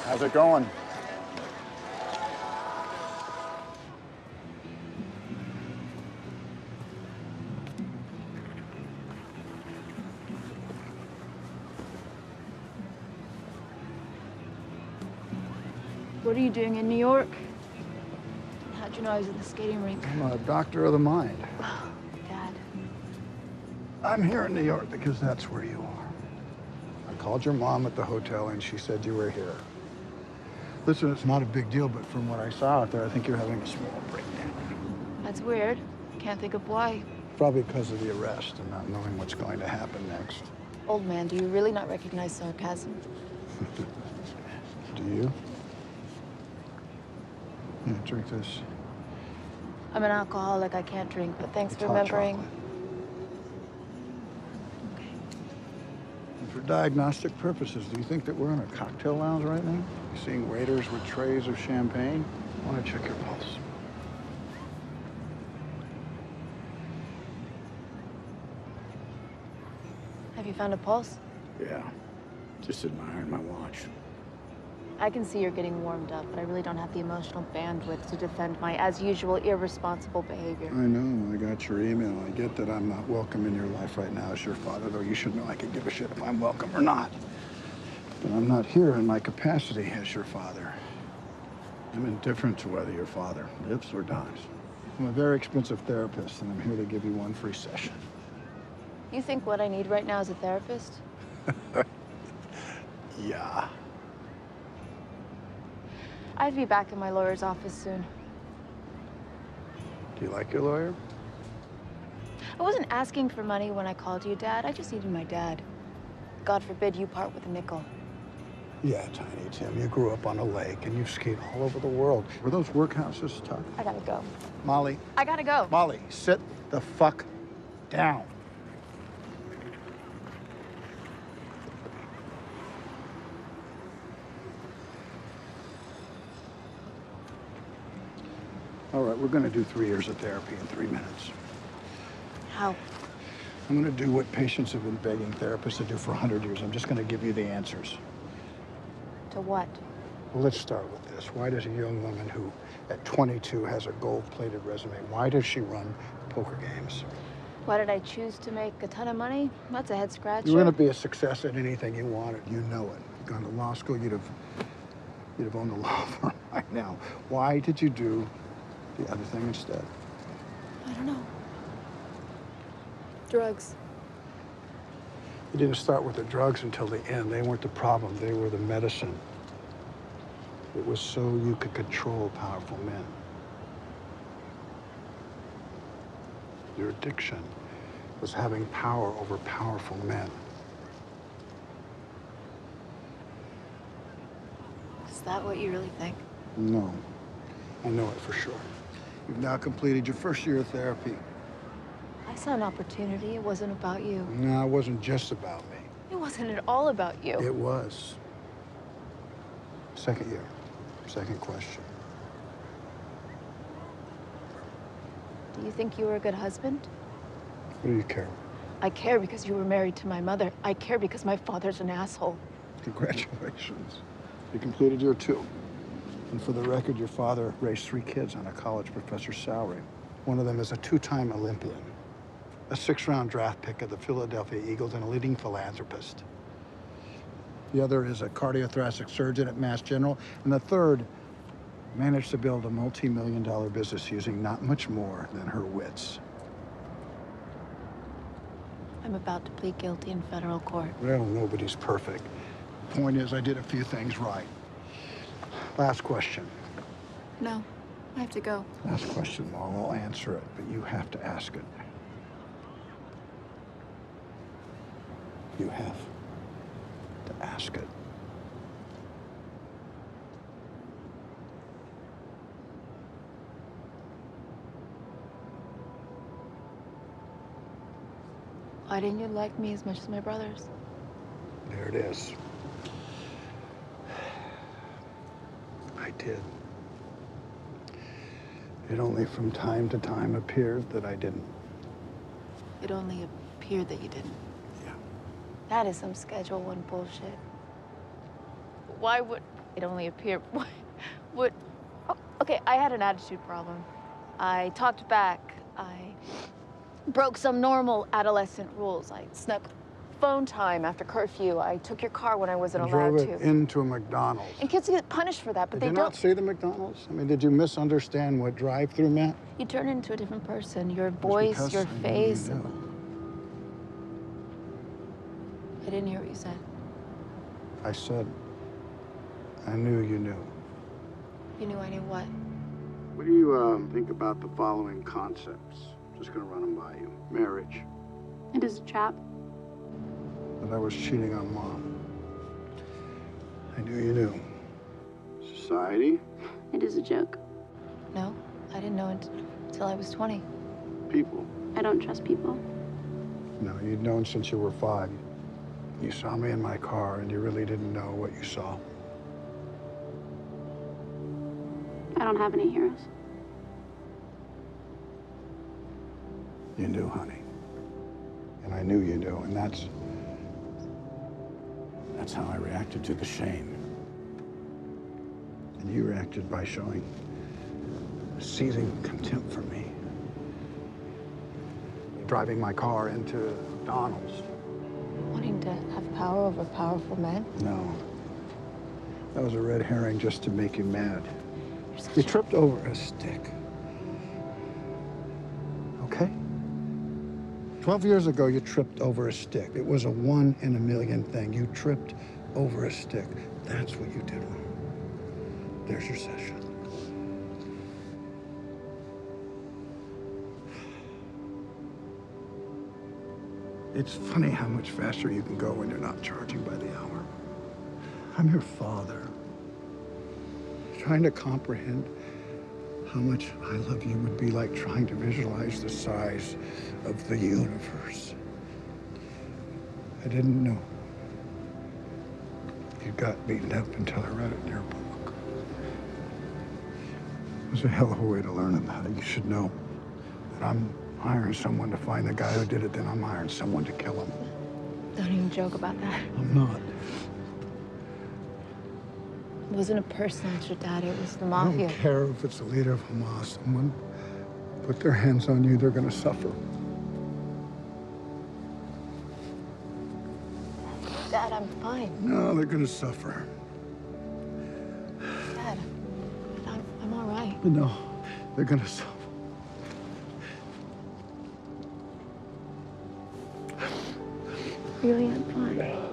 How's it going? What are you doing in New York? How'd you know I was in the skating rink? I'm a doctor of the mind. Dad. I'm here in New York because that's where you are. I called your mom at the hotel and she said you were here. Listen, it's not a big deal, but from what I saw out there, I think you're having a small breakdown. That's weird. Can't think of why. Probably because of the arrest and not knowing what's going to happen next. Old man, do you really not recognize sarcasm? Do you? Yeah, drink this. I'm an alcoholic. I can't drink, but thanks It's for hot remembering. chocolate. Okay. And for diagnostic purposes, do you think that we're in a cocktail lounge right now? You seeing waiters with trays of champagne? I want to check your pulse. Have you found a pulse? Yeah, just admiring my watch. I can see you're getting warmed up, but I really don't have the emotional bandwidth to defend my, as usual, irresponsible behavior. I know, I got your email. I get that I'm not welcome in your life right now as your father, though you should know I could give a shit if I'm welcome or not. But I'm not here in my capacity as your father. I'm indifferent to whether your father lives or dies. I'm a very expensive therapist, and I'm here to give you one free session. You think what I need right now is a therapist? Yeah. I'd be back in my lawyer's office soon. Do you like your lawyer? I wasn't asking for money when I called you, Dad. I just needed my dad. God forbid you part with a nickel. Yeah, Tiny Tim, you grew up on a lake and you've skied all over the world. Were those workhouses tough? I gotta go. Molly. I gotta go. Molly, sit the fuck down. All right, we're gonna do 3 years of therapy in 3 minutes. How? I'm gonna do what patients have been begging therapists to do for 100 years. I'm just gonna give you the answers. To what? Well, let's start with this. Why does a young woman who, at 22, has a gold-plated resume, why does she run poker games? Why did I choose to make a ton of money? That's a head scratcher. You were gonna be a success at anything you wanted. You know it. You'd gone to law school, you'd have owned a law firm right now. Why did you do the other thing instead? I don't know. Drugs. You didn't start with the drugs until the end. They weren't the problem, they were the medicine. It was so you could control powerful men. Your addiction was having power over powerful men. Is that what you really think? No, I know it for sure. You've now completed your first year of therapy. I saw an opportunity. It wasn't about you. No, it wasn't just about me. It wasn't at all about you. It was. Second year, second question. Do you think you were a good husband? What do you care? I care because you were married to my mother. I care because my father's an asshole. Congratulations. You completed year 2. And for the record, your father raised 3 kids on a college professor's salary. One of them is a 2-time Olympian, a 6th-round draft pick of the Philadelphia Eagles, and a leading philanthropist. The other is a cardiothoracic surgeon at Mass General, and the third managed to build a multi-million-dollar business using not much more than her wits. I'm about to plead guilty in federal court. Well, nobody's perfect. Point is, I did a few things right. Last question. No, I have to go. Last question, Mom. I'll answer it, but you have to ask it. You have to ask it. Why didn't you like me as much as my brothers? There it is. I did. It only from time to time appeared that I didn't. It only appeared that you didn't. Yeah. That is some Schedule 1 bullshit. Why would... it only appeared. What? Oh, okay, I had an attitude problem. I talked back. I broke some normal adolescent rules. I snuck phone time after curfew. I took your car when I wasn't You allowed drove it to. into a McDonald's. And kids get punished for that, but Did you they not don't. see the McDonald's? I mean, did you misunderstand what drive-through meant? You turn into a different person. Your It was voice, because your I knew face. you knew. I didn't hear what you said. I said, I knew you knew. You knew I knew what? What do you think about the following concepts? Just gonna run them by you. Marriage. It is a trap. That I was cheating on Mom. I knew you knew. Society. It is a joke. No, I didn't know until I was 20. People. I don't trust people. No, you'd known since you were 5. You saw me in my car and you really didn't know what you saw. I don't have any heroes. You knew, honey. And I knew you knew, and that's how I reacted to the shame. And you reacted by showing seething contempt for me. Driving my car into McDonald's. Wanting to have power over powerful men? No. That was a red herring just to make you mad. You're such You a- tripped over a stick. Okay? 12 years ago, you tripped over a stick. It was a 1 in a million thing. You tripped over a stick. That's what you did wrong. There's your session. It's funny how much faster you can go when you're not charging by the hour. I'm your father. Trying to comprehend how much I love you would be like trying to visualize the size of the universe. I didn't know. You got beaten up until I read it in your book. It was a hell of a way to learn about it. You should know that I'm hiring someone to find the guy who did it, then I'm hiring someone to kill him. Don't even joke about that. I'm not. It wasn't a person that your dad, it was the I mafia. don't care if it's the leader of Hamas. Someone put their hands on you, they're gonna suffer. Dad, I'm fine. No, they're gonna suffer. Dad, I'm all right. No, they're gonna suffer. Really, I'm fine.